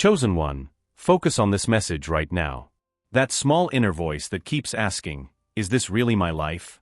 Chosen one, focus on this message right now. That small inner voice that keeps asking, is this really my life?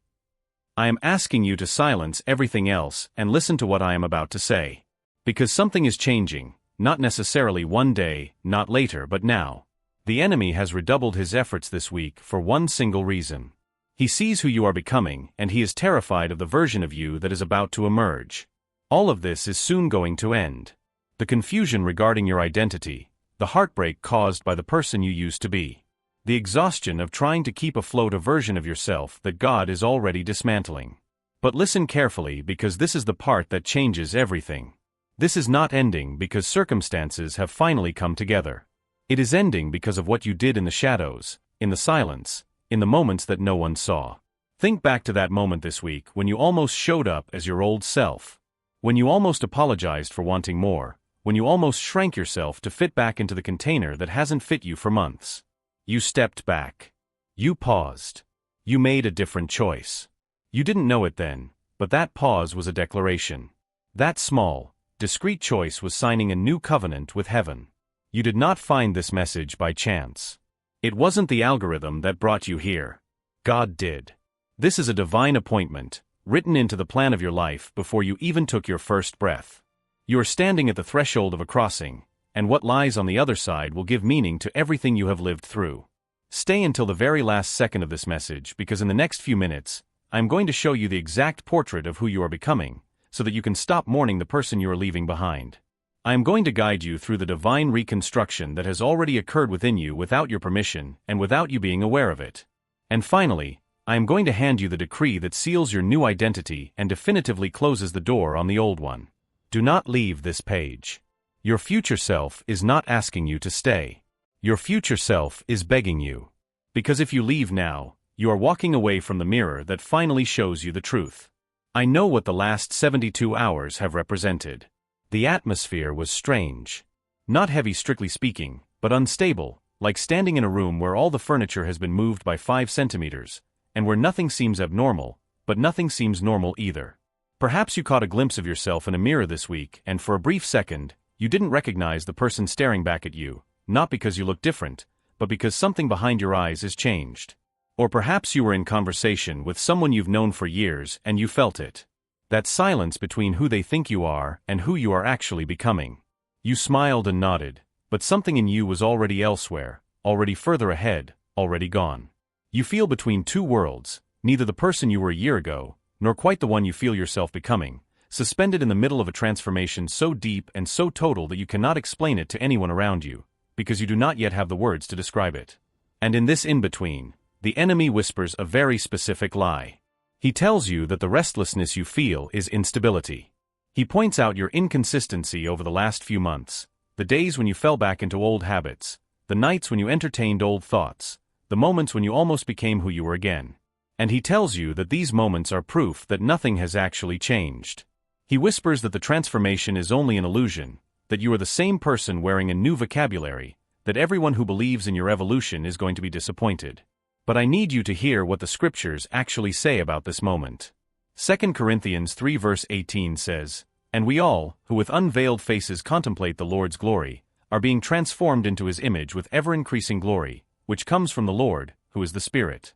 I am asking you to silence everything else and listen to what I am about to say. Because something is changing, not necessarily one day, not later, but now. The enemy has redoubled his efforts this week for one single reason. He sees who you are becoming, and he is terrified of the version of you that is about to emerge. All of this is soon going to end. The confusion regarding your identity, the heartbreak caused by the person you used to be, the exhaustion of trying to keep afloat a version of yourself that God is already dismantling. But listen carefully, because this is the part that changes everything. This is not ending because circumstances have finally come together. It is ending because of what you did in the shadows, in the silence, in the moments that no one saw. Think back to that moment this week when you almost showed up as your old self. When you almost apologized for wanting more. When you almost shrank yourself to fit back into the container that hasn't fit you for months. You stepped back. You paused. You made a different choice. You didn't know it then, but that pause was a declaration. That small, discreet choice was signing a new covenant with heaven. You did not find this message by chance. It wasn't the algorithm that brought you here. God did. This is a divine appointment, written into the plan of your life before you even took your first breath. You are standing at the threshold of a crossing, and what lies on the other side will give meaning to everything you have lived through. Stay until the very last second of this message, because in the next few minutes, I am going to show you the exact portrait of who you are becoming, so that you can stop mourning the person you are leaving behind. I am going to guide you through the divine reconstruction that has already occurred within you without your permission and without you being aware of it. And finally, I am going to hand you the decree that seals your new identity and definitively closes the door on the old one. Do not leave this page. Your future self is not asking you to stay. Your future self is begging you. Because if you leave now, you are walking away from the mirror that finally shows you the truth. I know what the last 72 hours have represented. The atmosphere was strange. Not heavy strictly speaking, but unstable, like standing in a room where all the furniture has been moved by 5 centimeters, and where nothing seems abnormal, but nothing seems normal either. Perhaps you caught a glimpse of yourself in a mirror this week, and for a brief second, you didn't recognize the person staring back at you, not because you look different, but because something behind your eyes is changed. Or perhaps you were in conversation with someone you've known for years and you felt it. That silence between who they think you are and who you are actually becoming. You smiled and nodded, but something in you was already elsewhere, already further ahead, already gone. You feel between two worlds, neither the person you were a year ago, nor quite the one you feel yourself becoming, suspended in the middle of a transformation so deep and so total that you cannot explain it to anyone around you, because you do not yet have the words to describe it. And in this in-between, the enemy whispers a very specific lie. He tells you that the restlessness you feel is instability. He points out your inconsistency over the last few months, the days when you fell back into old habits, the nights when you entertained old thoughts, the moments when you almost became who you were again. And he tells you that these moments are proof that nothing has actually changed. He whispers that the transformation is only an illusion, that you are the same person wearing a new vocabulary, that everyone who believes in your evolution is going to be disappointed. But I need you to hear what the scriptures actually say about this moment. 2 Corinthians 3 verse 18 says, "And we all, who with unveiled faces contemplate the Lord's glory, are being transformed into his image with ever-increasing glory, which comes from the Lord, who is the Spirit."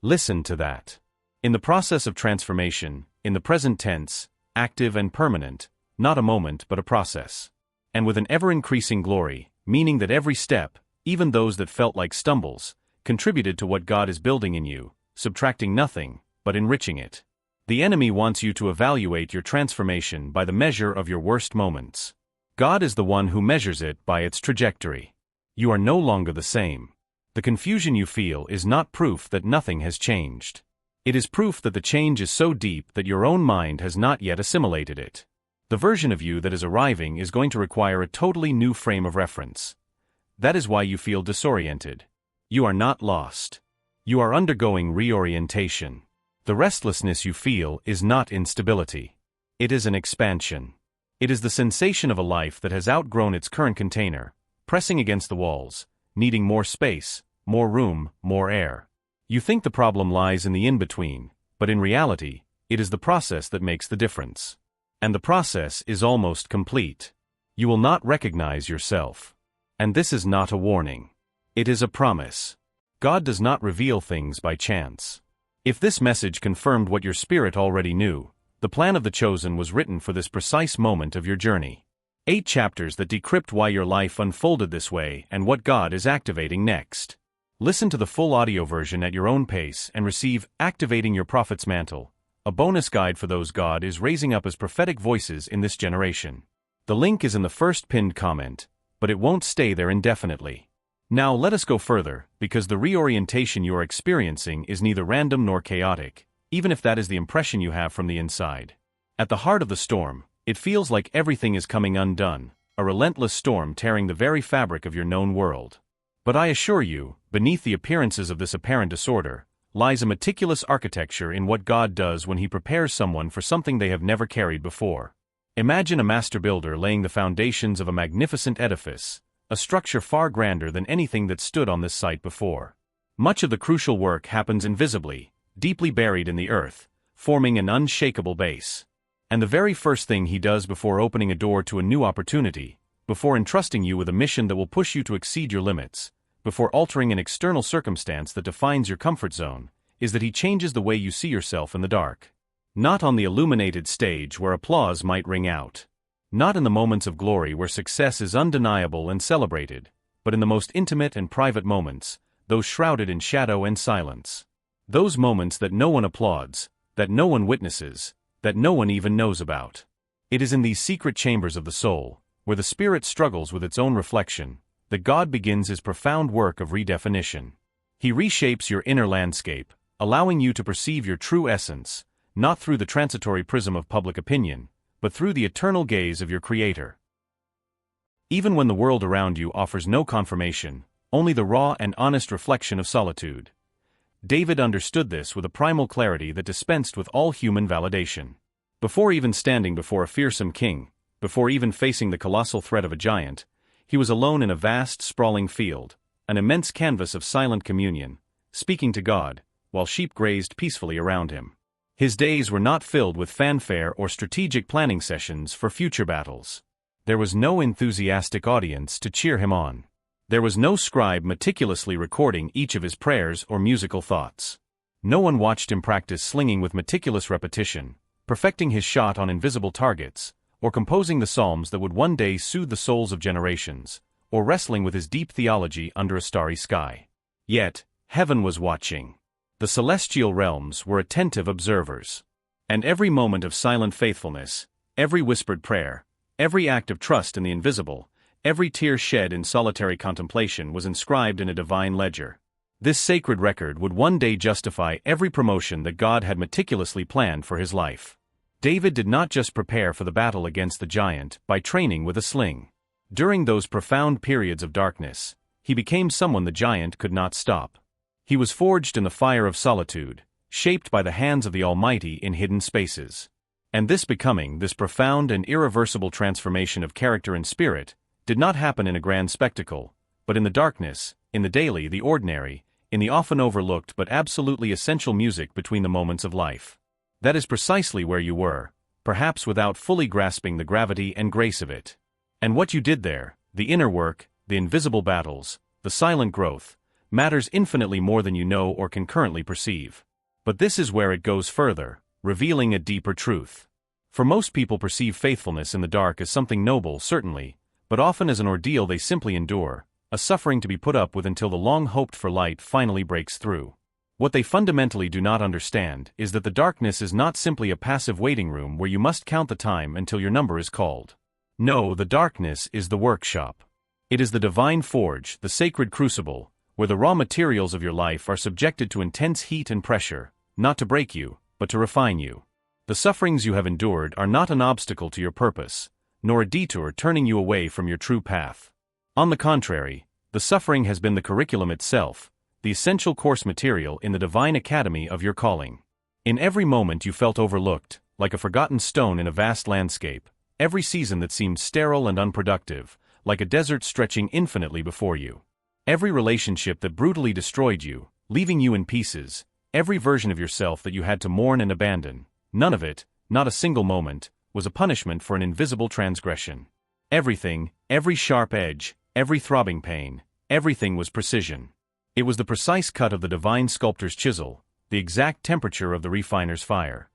Listen to that. In the process of transformation, in the present tense, active and permanent, not a moment but a process. And with an ever-increasing glory, meaning that every step, even those that felt like stumbles, contributed to what God is building in you, subtracting nothing, but enriching it. The enemy wants you to evaluate your transformation by the measure of your worst moments. God is the one who measures it by its trajectory. You are no longer the same. The confusion you feel is not proof that nothing has changed. It is proof that the change is so deep that your own mind has not yet assimilated it. The version of you that is arriving is going to require a totally new frame of reference. That is why you feel disoriented. You are not lost. You are undergoing reorientation. The restlessness you feel is not instability. It is an expansion. It is the sensation of a life that has outgrown its current container, pressing against the walls, needing more space, more room, more air. You think the problem lies in the in-between, but in reality, it is the process that makes the difference. And the process is almost complete. You will not recognize yourself. And this is not a warning. It is a promise. God does not reveal things by chance. If this message confirmed what your spirit already knew, the plan of the chosen was written for this precise moment of your journey. 8 chapters that decrypt why your life unfolded this way and what God is activating next. Listen to the full audio version at your own pace and receive Activating Your Prophet's Mantle, a bonus guide for those God is raising up as prophetic voices in this generation. The link is in the first pinned comment, but it won't stay there indefinitely. Now let us go further, because the reorientation you are experiencing is neither random nor chaotic, even if that is the impression you have from the inside. At the heart of the storm, it feels like everything is coming undone, a relentless storm tearing the very fabric of your known world. But I assure you, beneath the appearances of this apparent disorder, lies a meticulous architecture in what God does when He prepares someone for something they have never carried before. Imagine a master builder laying the foundations of a magnificent edifice, a structure far grander than anything that stood on this site before. Much of the crucial work happens invisibly, deeply buried in the earth, forming an unshakable base. And the very first thing He does before opening a door to a new opportunity, before entrusting you with a mission that will push you to exceed your limits, before altering an external circumstance that defines your comfort zone, is that He changes the way you see yourself in the dark. Not on the illuminated stage where applause might ring out. Not in the moments of glory where success is undeniable and celebrated, but in the most intimate and private moments, those shrouded in shadow and silence. Those moments that no one applauds, that no one witnesses, that no one even knows about. It is in these secret chambers of the soul, where the spirit struggles with its own reflection, that God begins His profound work of redefinition. He reshapes your inner landscape, allowing you to perceive your true essence, not through the transitory prism of public opinion, but through the eternal gaze of your Creator. Even when the world around you offers no confirmation, only the raw and honest reflection of solitude. David understood this with a primal clarity that dispensed with all human validation. Before even standing before a fearsome king, before even facing the colossal threat of a giant, he was alone in a vast, sprawling field, an immense canvas of silent communion, speaking to God, while sheep grazed peacefully around him. His days were not filled with fanfare or strategic planning sessions for future battles. There was no enthusiastic audience to cheer him on. There was no scribe meticulously recording each of his prayers or musical thoughts. No one watched him practice slinging with meticulous repetition, perfecting his shot on invisible targets, or composing the psalms that would one day soothe the souls of generations, or wrestling with his deep theology under a starry sky. Yet, heaven was watching. The celestial realms were attentive observers. And every moment of silent faithfulness, every whispered prayer, every act of trust in the invisible, every tear shed in solitary contemplation was inscribed in a divine ledger. This sacred record would one day justify every promotion that God had meticulously planned for his life. David did not just prepare for the battle against the giant by training with a sling. During those profound periods of darkness, he became someone the giant could not stop. He was forged in the fire of solitude, shaped by the hands of the Almighty in hidden spaces. And this becoming, this profound and irreversible transformation of character and spirit, did not happen in a grand spectacle, but in the darkness, in the daily, the ordinary, in the often overlooked but absolutely essential music between the moments of life. That is precisely where you were, perhaps without fully grasping the gravity and grace of it. And what you did there, the inner work, the invisible battles, the silent growth, matters infinitely more than you know or can currently perceive. But this is where it goes further, revealing a deeper truth. For most people perceive faithfulness in the dark as something noble, certainly, but often as an ordeal they simply endure, a suffering to be put up with until the long-hoped-for light finally breaks through. What they fundamentally do not understand is that the darkness is not simply a passive waiting room where you must count the time until your number is called. No, the darkness is the workshop. It is the divine forge, the sacred crucible, where the raw materials of your life are subjected to intense heat and pressure, not to break you, but to refine you. The sufferings you have endured are not an obstacle to your purpose, nor a detour turning you away from your true path. On the contrary, the suffering has been the curriculum itself, the essential course material in the divine academy of your calling. In every moment you felt overlooked, like a forgotten stone in a vast landscape, every season that seemed sterile and unproductive, like a desert stretching infinitely before you. Every relationship that brutally destroyed you, leaving you in pieces, every version of yourself that you had to mourn and abandon, none of it, not a single moment, was a punishment for an invisible transgression. Everything, every sharp edge, every throbbing pain, everything was precision. It was the precise cut of the divine sculptor's chisel, the exact temperature of the refiner's fire.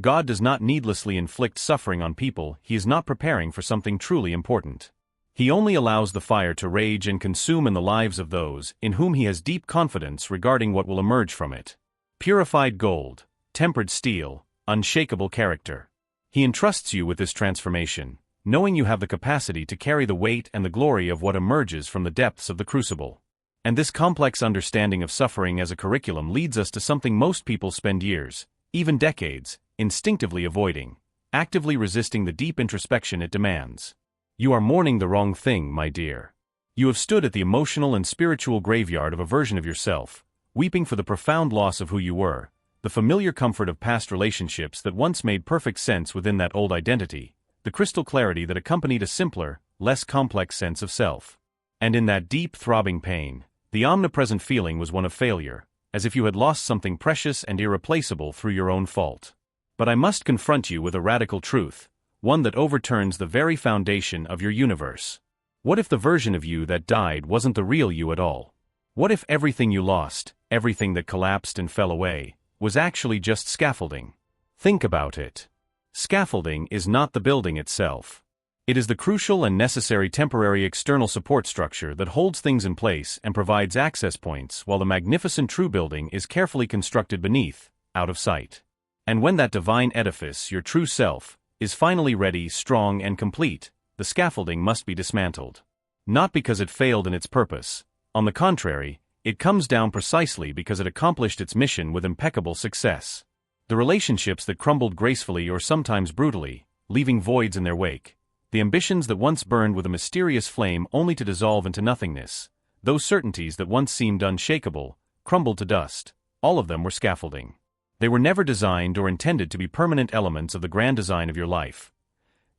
God does not needlessly inflict suffering on people He is not preparing for something truly important. He only allows the fire to rage and consume in the lives of those in whom He has deep confidence regarding what will emerge from it. Purified gold, tempered steel, unshakable character. He entrusts you with this transformation, knowing you have the capacity to carry the weight and the glory of what emerges from the depths of the crucible. And this complex understanding of suffering as a curriculum leads us to something most people spend years, even decades, instinctively avoiding, actively resisting the deep introspection it demands. You are mourning the wrong thing, my dear. You have stood at the emotional and spiritual graveyard of a version of yourself, weeping for the profound loss of who you were, the familiar comfort of past relationships that once made perfect sense within that old identity, the crystal clarity that accompanied a simpler, less complex sense of self. And in that deep, throbbing pain, the omnipresent feeling was one of failure, as if you had lost something precious and irreplaceable through your own fault. But I must confront you with a radical truth, one that overturns the very foundation of your universe. What if the version of you that died wasn't the real you at all? What if everything you lost, everything that collapsed and fell away, was actually just scaffolding? Think about it. Scaffolding is not the building itself. It is the crucial and necessary temporary external support structure that holds things in place and provides access points while the magnificent true building is carefully constructed beneath, out of sight. And when that divine edifice, your true self, is finally ready, strong and complete, the scaffolding must be dismantled. Not because it failed in its purpose. On the contrary, it comes down precisely because it accomplished its mission with impeccable success. The relationships that crumbled gracefully or sometimes brutally, leaving voids in their wake. The ambitions that once burned with a mysterious flame only to dissolve into nothingness. Those certainties that once seemed unshakable, crumbled to dust. All of them were scaffolding. They were never designed or intended to be permanent elements of the grand design of your life.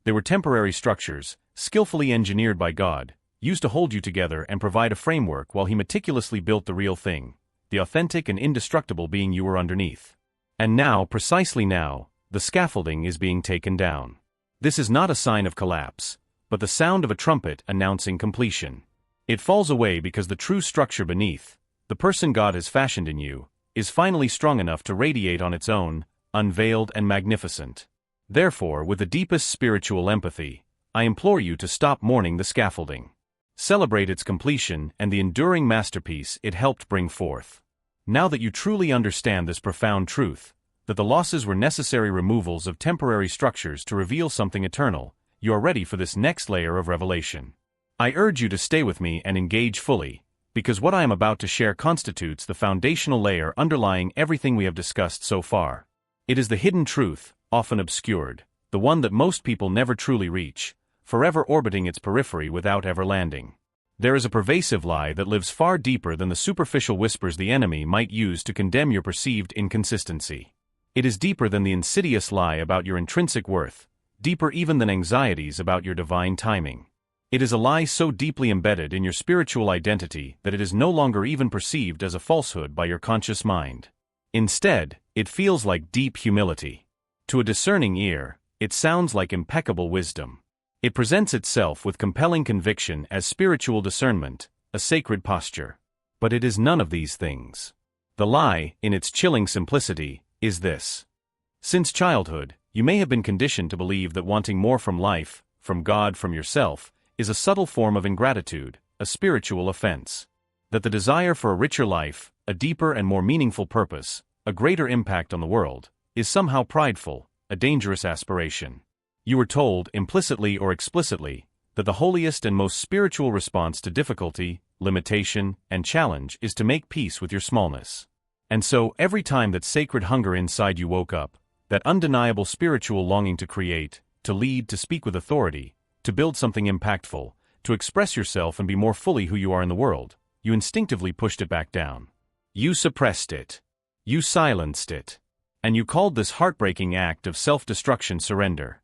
They were temporary structures, skillfully engineered by God, used to hold you together and provide a framework while He meticulously built the real thing, the authentic and indestructible being you were underneath. And now, precisely now, the scaffolding is being taken down. This is not a sign of collapse, but the sound of a trumpet announcing completion. It falls away because the true structure beneath, the person God has fashioned in you, is finally strong enough to radiate on its own, unveiled and magnificent. Therefore, with the deepest spiritual empathy, I implore you to stop mourning the scaffolding. Celebrate its completion and the enduring masterpiece it helped bring forth. Now that you truly understand this profound truth, that the losses were necessary removals of temporary structures to reveal something eternal, you are ready for this next layer of revelation. I urge you to stay with me and engage fully, because what I am about to share constitutes the foundational layer underlying everything we have discussed so far. It is the hidden truth, often obscured, the one that most people never truly reach, forever orbiting its periphery without ever landing. There is a pervasive lie that lives far deeper than the superficial whispers the enemy might use to condemn your perceived inconsistency. It is deeper than the insidious lie about your intrinsic worth, deeper even than anxieties about your divine timing. It is a lie so deeply embedded in your spiritual identity that it is no longer even perceived as a falsehood by your conscious mind. Instead, it feels like deep humility. To a discerning ear, it sounds like impeccable wisdom. It presents itself with compelling conviction as spiritual discernment, a sacred posture. But it is none of these things. The lie, in its chilling simplicity, is this. Since childhood, you may have been conditioned to believe that wanting more from life, from God, from yourself, is a subtle form of ingratitude, a spiritual offense. That the desire for a richer life, a deeper and more meaningful purpose, a greater impact on the world, is somehow prideful, a dangerous aspiration. You were told, implicitly or explicitly, that the holiest and most spiritual response to difficulty, limitation, and challenge is to make peace with your smallness. And so, every time that sacred hunger inside you woke up, that undeniable spiritual longing to create, to lead, to speak with authority, to build something impactful, to express yourself and be more fully who you are in the world, you instinctively pushed it back down. You suppressed it. You silenced it. And you called this heartbreaking act of self-destruction surrender.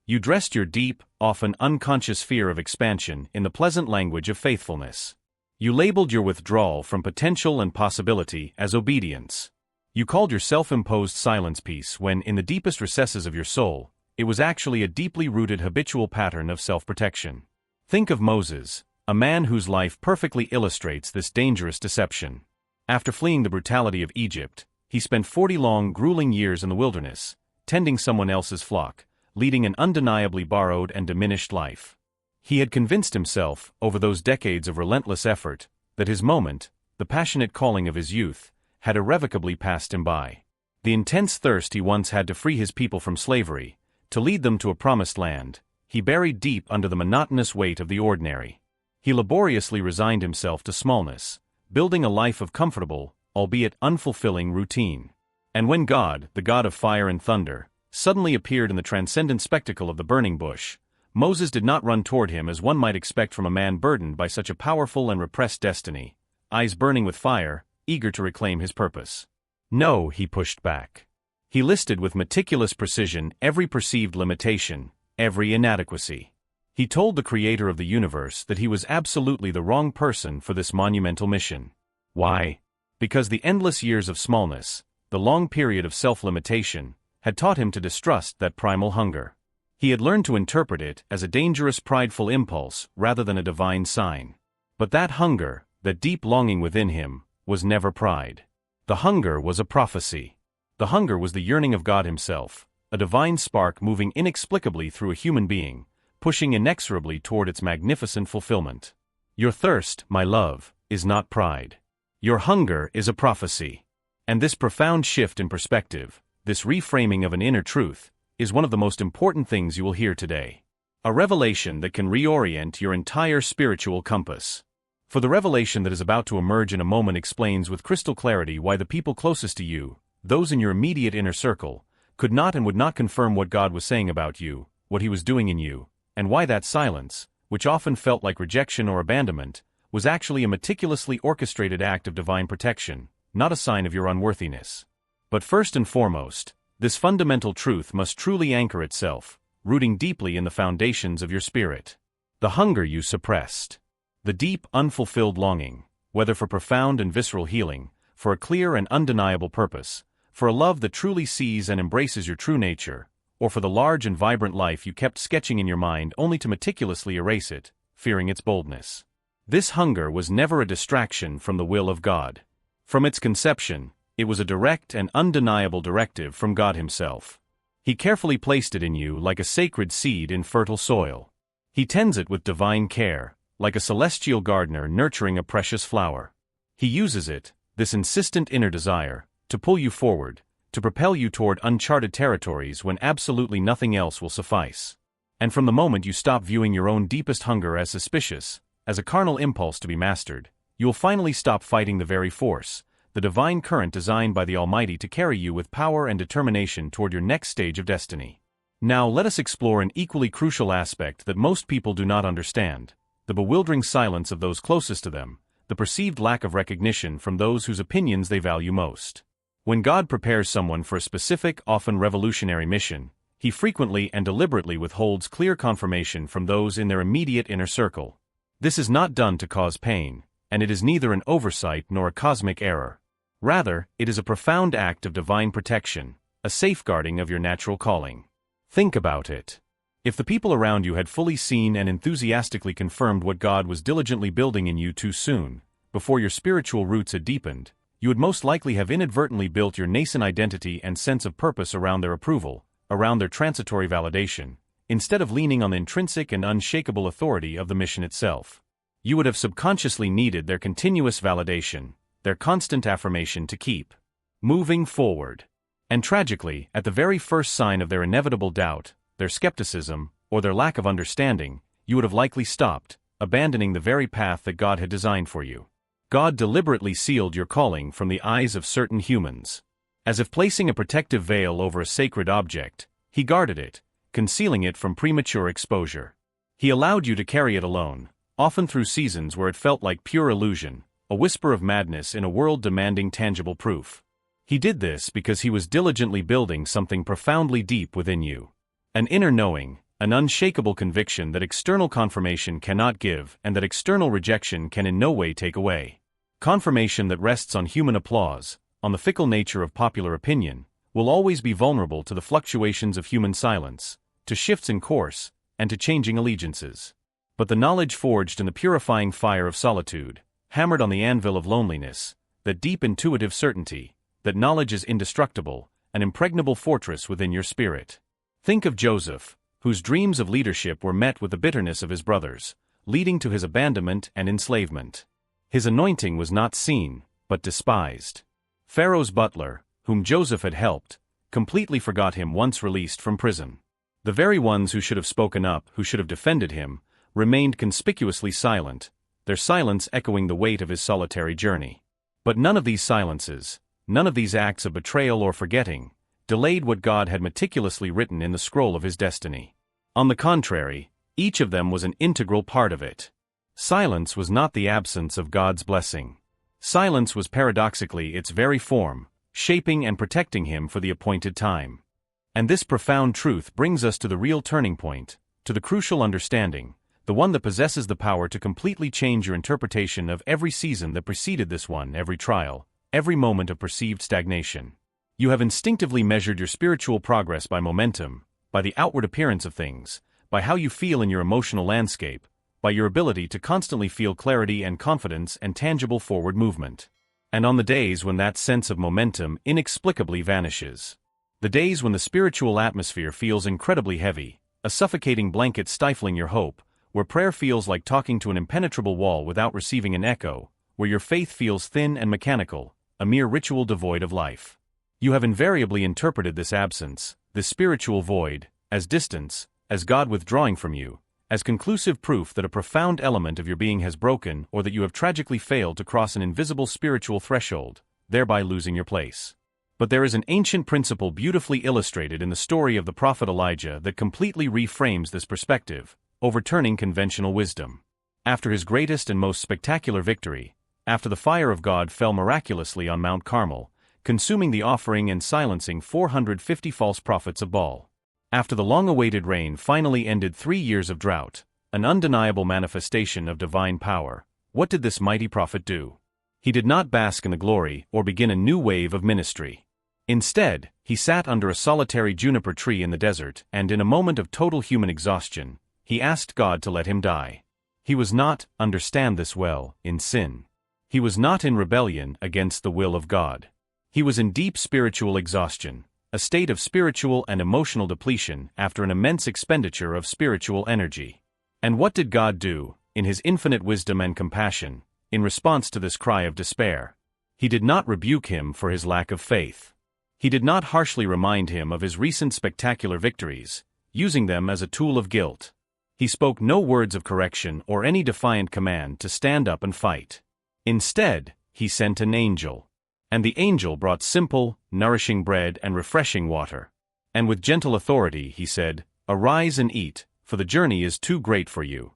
You dressed your deep, often unconscious fear of expansion in the pleasant language of faithfulness. You labeled your withdrawal from potential and possibility as obedience. You called your self-imposed silence peace when, in the deepest recesses of your soul, it was actually a deeply rooted habitual pattern of self-protection. Think of Moses, a man whose life perfectly illustrates this dangerous deception. After fleeing the brutality of Egypt, he spent 40 long, grueling years in the wilderness, tending someone else's flock, leading an undeniably borrowed and diminished life. He had convinced himself, over those decades of relentless effort, that his moment, the passionate calling of his youth, had irrevocably passed him by. The intense thirst he once had to free his people from slavery, to lead them to a promised land, he buried deep under the monotonous weight of the ordinary. He laboriously resigned himself to smallness, building a life of comfortable, albeit unfulfilling routine. And when God, the God of fire and thunder, suddenly appeared in the transcendent spectacle of the burning bush, Moses did not run toward him as one might expect from a man burdened by such a powerful and repressed destiny, eyes burning with fire, eager to reclaim his purpose. No, he pushed back. He listed with meticulous precision every perceived limitation, every inadequacy. He told the Creator of the universe that he was absolutely the wrong person for this monumental mission. Why? Because the endless years of smallness, the long period of self-limitation, had taught him to distrust that primal hunger. He had learned to interpret it as a dangerous prideful impulse rather than a divine sign. But that hunger, that deep longing within him, was never pride. The hunger was a prophecy. The hunger was the yearning of God himself, a divine spark moving inexplicably through a human being, pushing inexorably toward its magnificent fulfillment. Your thirst, my love, is not pride. Your hunger is a prophecy. And this profound shift in perspective, this reframing of an inner truth, is one of the most important things you will hear today. A revelation that can reorient your entire spiritual compass. For the revelation that is about to emerge in a moment explains with crystal clarity why the people closest to you, those in your immediate inner circle, could not and would not confirm what God was saying about you, what he was doing in you, and why that silence, which often felt like rejection or abandonment, was actually a meticulously orchestrated act of divine protection, not a sign of your unworthiness. But first and foremost, this fundamental truth must truly anchor itself, rooting deeply in the foundations of your spirit. The hunger you suppressed. The deep, unfulfilled longing, whether for profound and visceral healing, for a clear and undeniable purpose, for a love that truly sees and embraces your true nature, or for the large and vibrant life you kept sketching in your mind only to meticulously erase it, fearing its boldness. This hunger was never a distraction from the will of God. From its conception, it was a direct and undeniable directive from God himself. He carefully placed it in you like a sacred seed in fertile soil. He tends it with divine care, like a celestial gardener nurturing a precious flower. He uses it, this insistent inner desire, to pull you forward, to propel you toward uncharted territories when absolutely nothing else will suffice. And from the moment you stop viewing your own deepest hunger as suspicious, as a carnal impulse to be mastered, you will finally stop fighting the very force, the divine current designed by the Almighty to carry you with power and determination toward your next stage of destiny. Now let us explore an equally crucial aspect that most people do not understand: the bewildering silence of those closest to them, the perceived lack of recognition from those whose opinions they value most. When God prepares someone for a specific, often revolutionary mission, he frequently and deliberately withholds clear confirmation from those in their immediate inner circle. This is not done to cause pain, and it is neither an oversight nor a cosmic error. Rather, it is a profound act of divine protection, a safeguarding of your natural calling. Think about it. If the people around you had fully seen and enthusiastically confirmed what God was diligently building in you too soon, before your spiritual roots had deepened, you would most likely have inadvertently built your nascent identity and sense of purpose around their approval, around their transitory validation, instead of leaning on the intrinsic and unshakable authority of the mission itself. You would have subconsciously needed their continuous validation, their constant affirmation to keep moving forward. And tragically, at the very first sign of their inevitable doubt, their skepticism, or their lack of understanding, you would have likely stopped, abandoning the very path that God had designed for you. God deliberately sealed your calling from the eyes of certain humans. As if placing a protective veil over a sacred object, he guarded it, concealing it from premature exposure. He allowed you to carry it alone, often through seasons where it felt like pure illusion, a whisper of madness in a world demanding tangible proof. He did this because he was diligently building something profoundly deep within you. An inner knowing, an unshakable conviction that external confirmation cannot give and that external rejection can in no way take away. Confirmation that rests on human applause, on the fickle nature of popular opinion, will always be vulnerable to the fluctuations of human silence, to shifts in course, and to changing allegiances. but the knowledge forged in the purifying fire of solitude, hammered on the anvil of loneliness, that deep intuitive certainty, that knowledge is indestructible, an impregnable fortress within your spirit. Think of Joseph, whose dreams of leadership were met with the bitterness of his brothers, leading to his abandonment and enslavement. His anointing was not seen, but despised. Pharaoh's butler, whom Joseph had helped, completely forgot him once released from prison. The very ones who should have spoken up, who should have defended him, remained conspicuously silent, their silence echoing the weight of his solitary journey. But none of these silences, none of these acts of betrayal or forgetting, delayed what God had meticulously written in the scroll of his destiny. On the contrary, each of them was an integral part of it. Silence was not the absence of God's blessing. Silence was paradoxically its very form, shaping and protecting him for the appointed time. And this profound truth brings us to the real turning point, to the crucial understanding, the one that possesses the power to completely change your interpretation of every season that preceded this one, every trial, every moment of perceived stagnation. You have instinctively measured your spiritual progress by momentum, by the outward appearance of things, by how you feel in your emotional landscape, by your ability to constantly feel clarity and confidence and tangible forward movement. And on the days when that sense of momentum inexplicably vanishes, the days when the spiritual atmosphere feels incredibly heavy, a suffocating blanket stifling your hope, where prayer feels like talking to an impenetrable wall without receiving an echo, where your faith feels thin and mechanical, a mere ritual devoid of life. You have invariably interpreted this absence, this spiritual void, as distance, as God withdrawing from you, as conclusive proof that a profound element of your being has broken or that you have tragically failed to cross an invisible spiritual threshold, thereby losing your place. But there is an ancient principle beautifully illustrated in the story of the prophet Elijah that completely reframes this perspective, overturning conventional wisdom. After his greatest and most spectacular victory, after the fire of God fell miraculously on Mount Carmel, consuming the offering and silencing 450 false prophets of Baal, after the long-awaited rain finally ended 3 years of drought, an undeniable manifestation of divine power, what did this mighty prophet do? He did not bask in the glory or begin a new wave of ministry. Instead, he sat under a solitary juniper tree in the desert and in a moment of total human exhaustion, he asked God to let him die. He was not, understand this well, in sin. He was not in rebellion against the will of God. He was in deep spiritual exhaustion, a state of spiritual and emotional depletion after an immense expenditure of spiritual energy. And what did God do, in his infinite wisdom and compassion, in response to this cry of despair? He did not rebuke him for his lack of faith. He did not harshly remind him of his recent spectacular victories, using them as a tool of guilt. He spoke no words of correction or any defiant command to stand up and fight. Instead, he sent an angel. And the angel brought simple, nourishing bread and refreshing water. And with gentle authority he said, "Arise and eat, for the journey is too great for you."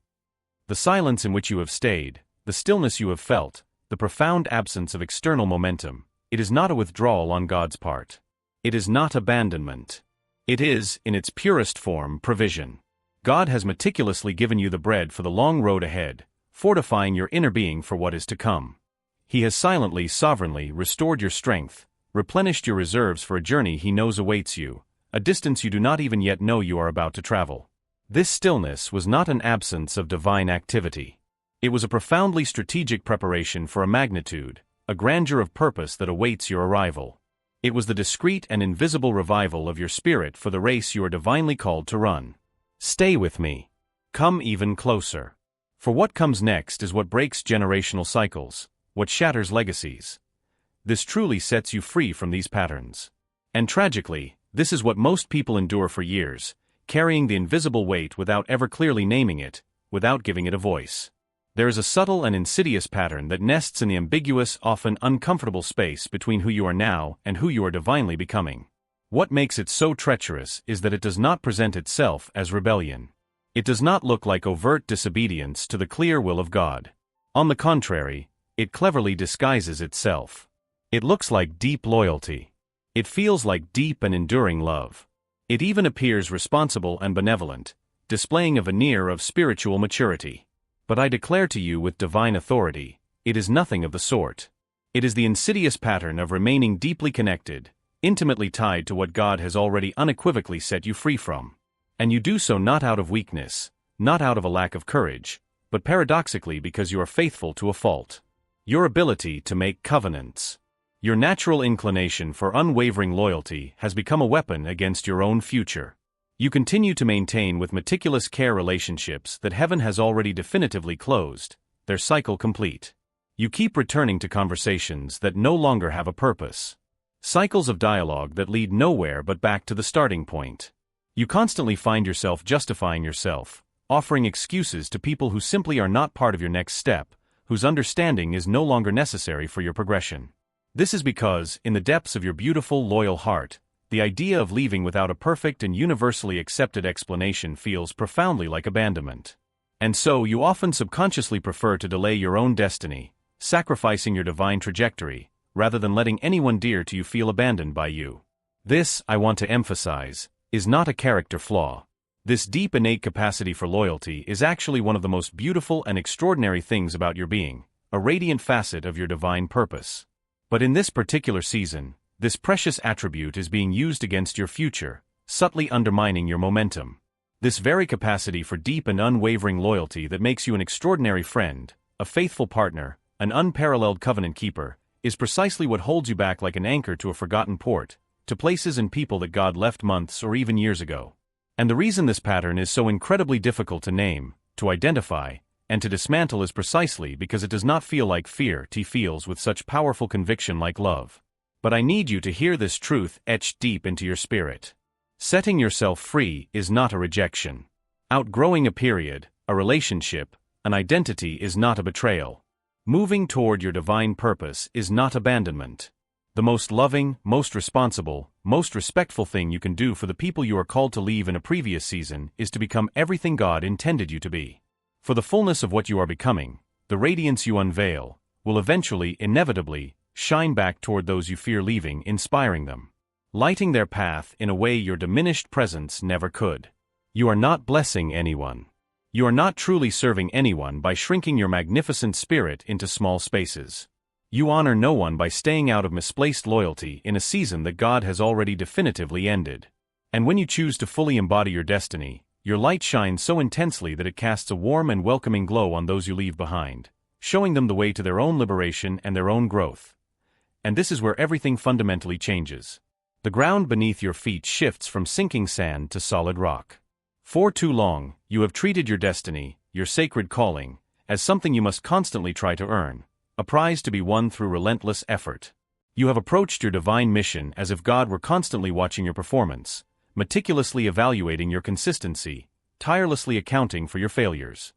The silence in which you have stayed, the stillness you have felt, the profound absence of external momentum, it is not a withdrawal on God's part. It is not abandonment. It is, in its purest form, provision. God has meticulously given you the bread for the long road ahead, fortifying your inner being for what is to come. He has silently, sovereignly restored your strength, replenished your reserves for a journey he knows awaits you, a distance you do not even yet know you are about to travel. This stillness was not an absence of divine activity. It was a profoundly strategic preparation for a magnitude, a grandeur of purpose that awaits your arrival. It was the discreet and invisible revival of your spirit for the race you are divinely called to run. Stay with me. Come even closer. For what comes next is what breaks generational cycles, what shatters legacies. This truly sets you free from these patterns. And tragically, this is what most people endure for years, carrying the invisible weight without ever clearly naming it, without giving it a voice. There is a subtle and insidious pattern that nests in the ambiguous, often uncomfortable space between who you are now and who you are divinely becoming. What makes it so treacherous is that it does not present itself as rebellion. It does not look like overt disobedience to the clear will of God. On the contrary, it cleverly disguises itself. It looks like deep loyalty. It feels like deep and enduring love. It even appears responsible and benevolent, displaying a veneer of spiritual maturity. But I declare to you with divine authority, it is nothing of the sort. It is the insidious pattern of remaining deeply connected, intimately tied to what God has already unequivocally set you free from. And you do so not out of weakness, not out of a lack of courage, but paradoxically because you are faithful to a fault. Your ability to make covenants. Your natural inclination for unwavering loyalty has become a weapon against your own future. You continue to maintain with meticulous care relationships that heaven has already definitively closed, their cycle complete. You keep returning to conversations that no longer have a purpose. Cycles of dialogue that lead nowhere but back to the starting point. You constantly find yourself justifying yourself, offering excuses to people who simply are not part of your next step, whose understanding is no longer necessary for your progression. This is because, in the depths of your beautiful, loyal heart, the idea of leaving without a perfect and universally accepted explanation feels profoundly like abandonment. And so you often subconsciously prefer to delay your own destiny, sacrificing your divine trajectory, rather than letting anyone dear to you feel abandoned by you. This, I want to emphasize, is not a character flaw. This deep innate capacity for loyalty is actually one of the most beautiful and extraordinary things about your being, a radiant facet of your divine purpose. But in this particular season, this precious attribute is being used against your future, subtly undermining your momentum. This very capacity for deep and unwavering loyalty that makes you an extraordinary friend, a faithful partner, an unparalleled covenant keeper, is precisely what holds you back like an anchor to a forgotten port, to places and people that God left months or even years ago. And the reason this pattern is so incredibly difficult to name, to identify, and to dismantle is precisely because it does not feel like fear T feels with such powerful conviction like love. But I need you to hear this truth etched deep into your spirit. Setting yourself free is not a rejection. Outgrowing a period, a relationship, an identity is not a betrayal. Moving toward your divine purpose is not abandonment. The most loving, most responsible, most respectful thing you can do for the people you are called to leave in a previous season is to become everything God intended you to be. For the fullness of what you are becoming, the radiance you unveil, will eventually, inevitably, shine back toward those you fear leaving, inspiring them, lighting their path in a way your diminished presence never could. You are not blessing anyone. You are not truly serving anyone by shrinking your magnificent spirit into small spaces. You honor no one by staying out of misplaced loyalty in a season that God has already definitively ended. And when you choose to fully embody your destiny, your light shines so intensely that it casts a warm and welcoming glow on those you leave behind, showing them the way to their own liberation and their own growth. And this is where everything fundamentally changes. The ground beneath your feet shifts from sinking sand to solid rock. For too long, you have treated your destiny, your sacred calling, as something you must constantly try to earn, a prize to be won through relentless effort. You have approached your divine mission as if God were constantly watching your performance, meticulously evaluating your consistency, tirelessly accounting for your failures,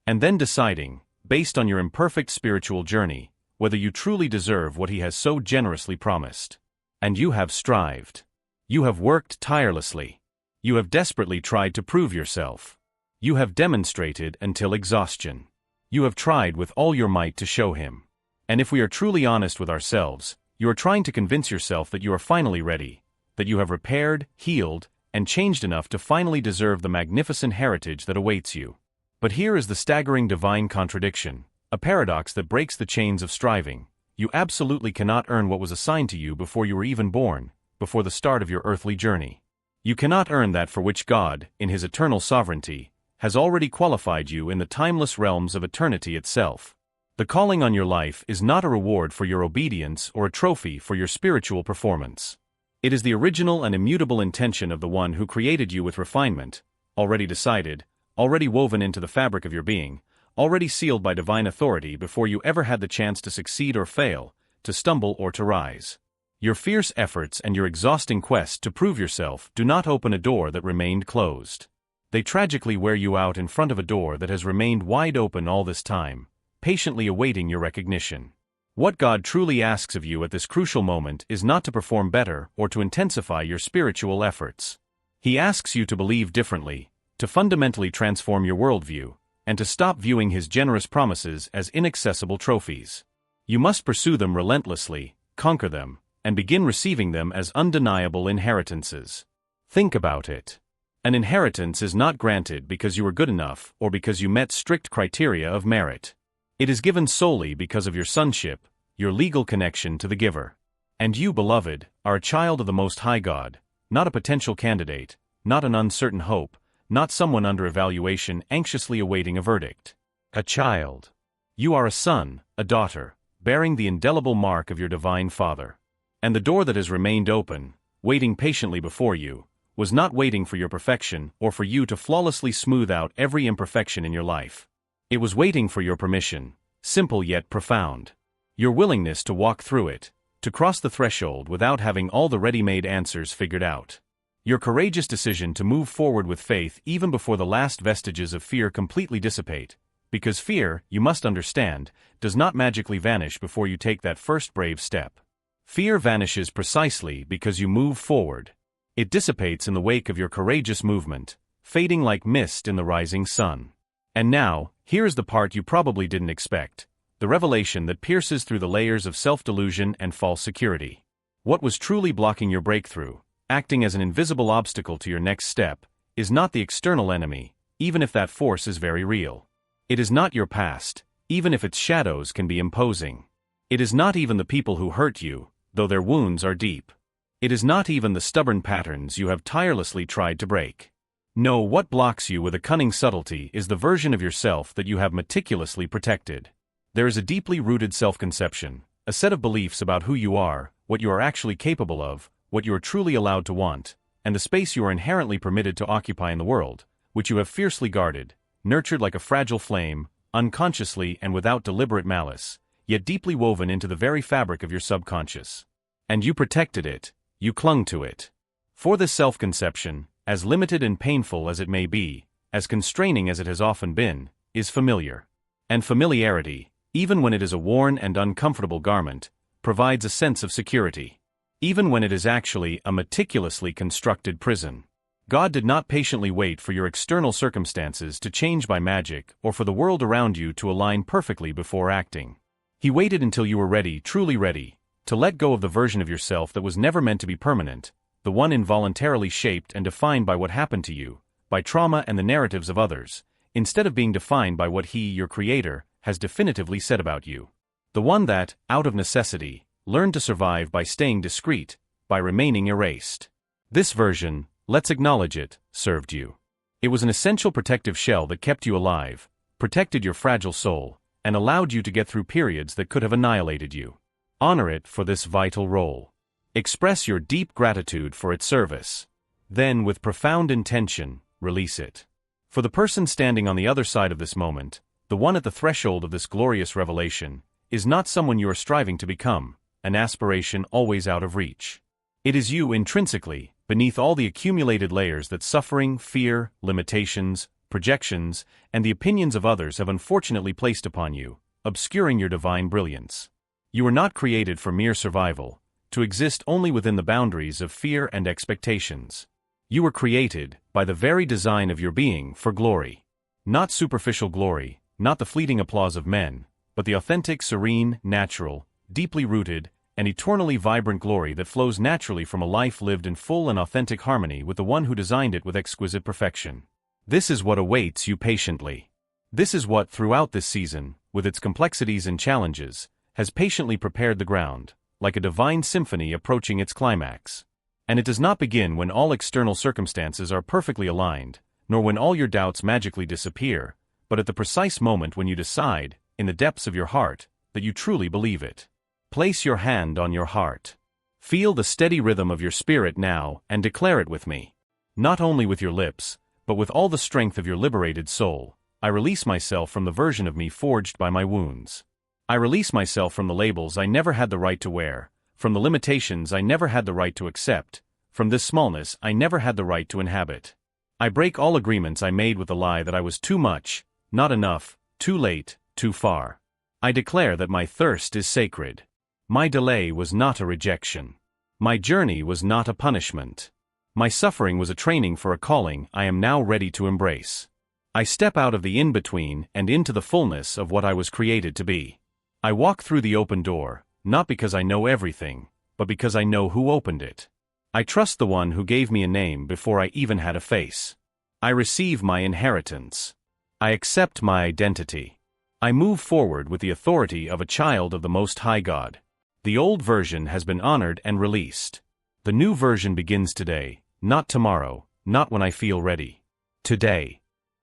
and then deciding, based on your imperfect spiritual journey, whether you truly deserve what He has so generously promised. And you have strived. You have worked tirelessly. You have desperately tried to prove yourself. You have demonstrated until exhaustion. You have tried with all your might to show Him. And if we are truly honest with ourselves, you are trying to convince yourself that you are finally ready, that you have repaired, healed, and changed enough to finally deserve the magnificent heritage that awaits you. But here is the staggering divine contradiction, a paradox that breaks the chains of striving. You absolutely cannot earn what was assigned to you before you were even born, before the start of your earthly journey. You cannot earn that for which God, in His eternal sovereignty, has already qualified you in the timeless realms of eternity itself. The calling on your life is not a reward for your obedience or a trophy for your spiritual performance. It is the original and immutable intention of the One who created you with refinement, already decided, already woven into the fabric of your being, already sealed by divine authority before you ever had the chance to succeed or fail, to stumble or to rise. Your fierce efforts and your exhausting quest to prove yourself do not open a door that remained closed. They tragically wear you out in front of a door that has remained wide open all this time, patiently awaiting your recognition. What God truly asks of you at this crucial moment is not to perform better or to intensify your spiritual efforts. He asks you to believe differently, to fundamentally transform your worldview, and to stop viewing His generous promises as inaccessible trophies. You must pursue them relentlessly, conquer them, and begin receiving them as undeniable inheritances. Think about it. An inheritance is not granted because you were good enough or because you met strict criteria of merit. It is given solely because of your sonship, your legal connection to the giver. And you, beloved, are a child of the Most High God, not a potential candidate, not an uncertain hope, not someone under evaluation anxiously awaiting a verdict. A child. You are a son, a daughter, bearing the indelible mark of your divine Father. And the door that has remained open, waiting patiently before you, was not waiting for your perfection or for you to flawlessly smooth out every imperfection in your life. It was waiting for your permission, simple yet profound. Your willingness to walk through it, to cross the threshold without having all the ready-made answers figured out. Your courageous decision to move forward with faith even before the last vestiges of fear completely dissipate, because fear, you must understand, does not magically vanish before you take that first brave step. Fear vanishes precisely because you move forward. It dissipates in the wake of your courageous movement, fading like mist in the rising sun. And now, here's the part you probably didn't expect, the revelation that pierces through the layers of self-delusion and false security. What was truly blocking your breakthrough, acting as an invisible obstacle to your next step, is not the external enemy, even if that force is very real. It is not your past, even if its shadows can be imposing. It is not even the people who hurt you, though their wounds are deep. It is not even the stubborn patterns you have tirelessly tried to break. No, what blocks you with a cunning subtlety is the version of yourself that you have meticulously protected. There is a deeply rooted self-conception, a set of beliefs about who you are, what you are actually capable of, what you are truly allowed to want, and the space you are inherently permitted to occupy in the world, which you have fiercely guarded, nurtured like a fragile flame, unconsciously and without deliberate malice, yet deeply woven into the very fabric of your subconscious. And you protected it, you clung to it. For this self-conception, as limited and painful as it may be, as constraining as it has often been, is familiar. And familiarity, even when it is a worn and uncomfortable garment, provides a sense of security. Even when it is actually a meticulously constructed prison. God did not patiently wait for your external circumstances to change by magic or for the world around you to align perfectly before acting. He waited until you were ready, truly ready, to let go of the version of yourself that was never meant to be permanent, the one involuntarily shaped and defined by what happened to you, by trauma and the narratives of others, instead of being defined by what He, your Creator, has definitively said about you. The one that, out of necessity, learned to survive by staying discreet, by remaining erased. This version, let's acknowledge it, served you. It was an essential protective shell that kept you alive, protected your fragile soul, and allowed you to get through periods that could have annihilated you. Honor it for this vital role. Express your deep gratitude for its service. Then, with profound intention, release it. For the person standing on the other side of this moment, the one at the threshold of this glorious revelation, is not someone you are striving to become, an aspiration always out of reach. It is you intrinsically, beneath all the accumulated layers that suffering, fear, limitations, projections, and the opinions of others have unfortunately placed upon you, obscuring your divine brilliance. You were not created for mere survival, to exist only within the boundaries of fear and expectations. You were created, by the very design of your being, for glory. Not superficial glory, not the fleeting applause of men, but the authentic, serene, natural, deeply rooted, and eternally vibrant glory that flows naturally from a life lived in full and authentic harmony with the one who designed it with exquisite perfection. This is what awaits you patiently. This is what, throughout this season, with its complexities and challenges, has patiently prepared the ground, like a divine symphony approaching its climax. And it does not begin when all external circumstances are perfectly aligned, nor when all your doubts magically disappear, but at the precise moment when you decide, in the depths of your heart, that you truly believe it. Place your hand on your heart. Feel the steady rhythm of your spirit now and declare it with me. Not only with your lips, but with all the strength of your liberated soul. I release myself from the version of me forged by my wounds. I release myself from the labels I never had the right to wear, from the limitations I never had the right to accept, from this smallness I never had the right to inhabit. I break all agreements I made with the lie that I was too much, not enough, too late, too far. I declare that my thirst is sacred. My delay was not a rejection. My journey was not a punishment. My suffering was a training for a calling I am now ready to embrace. I step out of the in-between and into the fullness of what I was created to be. I walk through the open door, not because I know everything, but because I know who opened it. I trust the one who gave me a name before I even had a face. I receive my inheritance. I accept my identity. I move forward with the authority of a child of the Most High God. The old version has been honored and released. The new version begins today, not tomorrow, not when I feel ready. Today.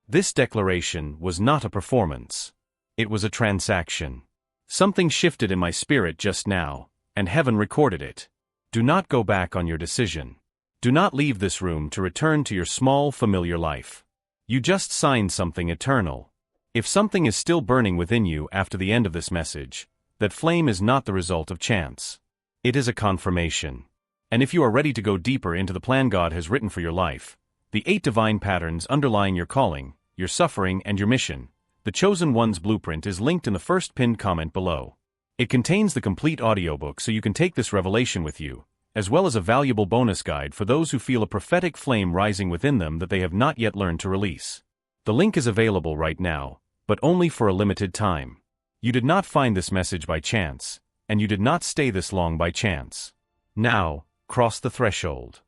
This declaration was not a performance. It was a transaction. Something shifted in my spirit just now, and heaven recorded it. Do not go back on your decision. Do not leave this room to return to your small, familiar life. You just signed something eternal. If something is still burning within you after the end of this message, that flame is not the result of chance. It is a confirmation. And if you are ready to go deeper into the plan God has written for your life, the 8 divine patterns underlying your calling, your suffering, and your mission, the Chosen One's blueprint is linked in the first pinned comment below. It contains the complete audiobook so you can take this revelation with you, as well as a valuable bonus guide for those who feel a prophetic flame rising within them that they have not yet learned to release. The link is available right now, but only for a limited time. You did not find this message by chance, and you did not stay this long by chance. Now, cross the threshold.